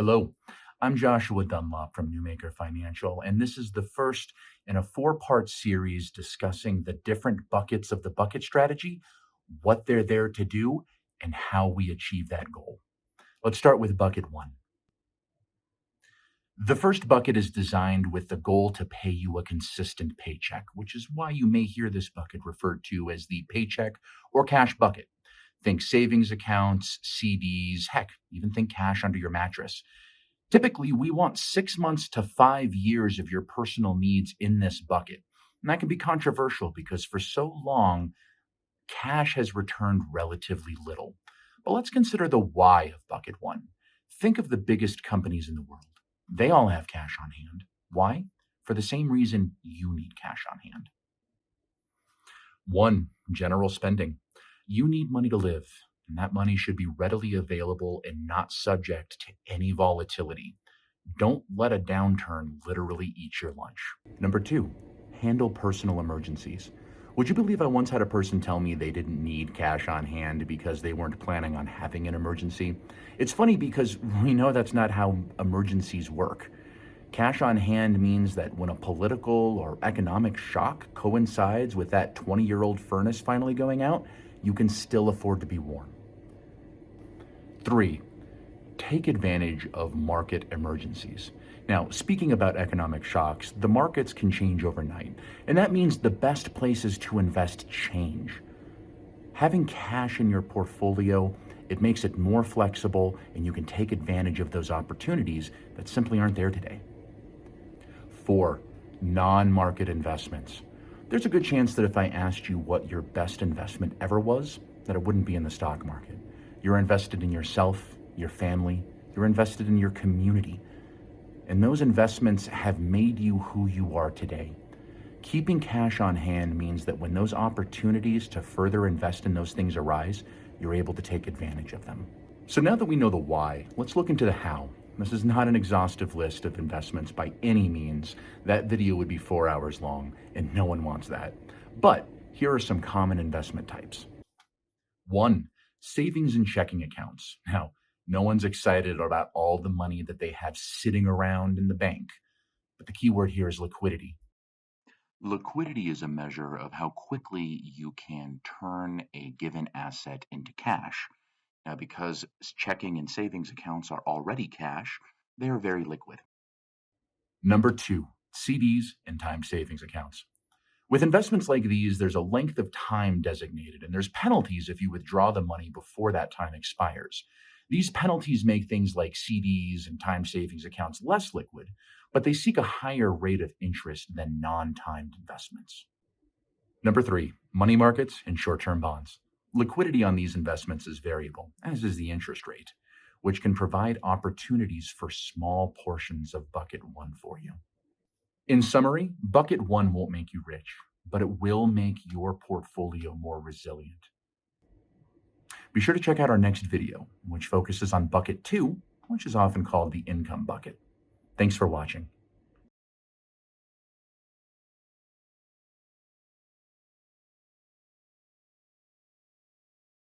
Hello, I'm Joshua Dunlop from Newmaker Financial, and this is the first in a four-part series discussing the different buckets of the bucket strategy, what they're there to do, and how we achieve that goal. Let's start with bucket one. The first bucket is designed with the goal to pay you a consistent paycheck, which is why you may hear this bucket referred to as the paycheck or cash bucket. Think savings accounts, CDs, heck, even think cash under your mattress. Typically, we want 6 months to 5 years of your personal needs in this bucket. And that can be controversial because for so long, cash has returned relatively little. But let's consider the why of bucket one. Think of the biggest companies in the world. They all have cash on hand. Why? For the same reason you need cash on hand. One, general spending. You need money to live, and that money should be readily available and not subject to any volatility. Don't let a downturn literally eat your lunch. Number two, handle personal emergencies. Would you believe I once had a person tell me they didn't need cash on hand because they weren't planning on having an emergency? It's funny because we know that's not how emergencies work. Cash on hand means that when a political or economic shock coincides with that 20-year-old furnace finally going out, you can still afford to be warm. Three, take advantage of market emergencies. Now, speaking about economic shocks, the markets can change overnight, and that means the best places to invest change. Having cash in your portfolio, it makes it more flexible, and you can take advantage of those opportunities that simply aren't there today. Four, non-market investments. There's a good chance that if I asked you what your best investment ever was, that it wouldn't be in the stock market. You're invested in yourself, your family, you're invested in your community. And those investments have made you who you are today. Keeping cash on hand means that when those opportunities to further invest in those things arise, you're able to take advantage of them. So now that we know the why, let's look into the how. This is not an exhaustive list of investments by any means. That video would be 4 hours long, and no one wants that. But here are some common investment types. One, savings and checking accounts. Now, no one's excited about all the money that they have sitting around in the bank, but the key word here is liquidity. Liquidity is a measure of how quickly you can turn a given asset into cash. Now, because checking and savings accounts are already cash, they are very liquid. Number two, CDs and time savings accounts. With investments like these, there's a length of time designated, and there's penalties if you withdraw the money before that time expires. These penalties make things like CDs and time savings accounts less liquid, but they seek a higher rate of interest than non-timed investments. Number three, money markets and short-term bonds. Liquidity on these investments is variable, as is the interest rate, which can provide opportunities for small portions of bucket one for you. In summary, bucket one won't make you rich, but it will make your portfolio more resilient. Be sure to check out our next video, which focuses on bucket two, which is often called the income bucket. Thanks for watching.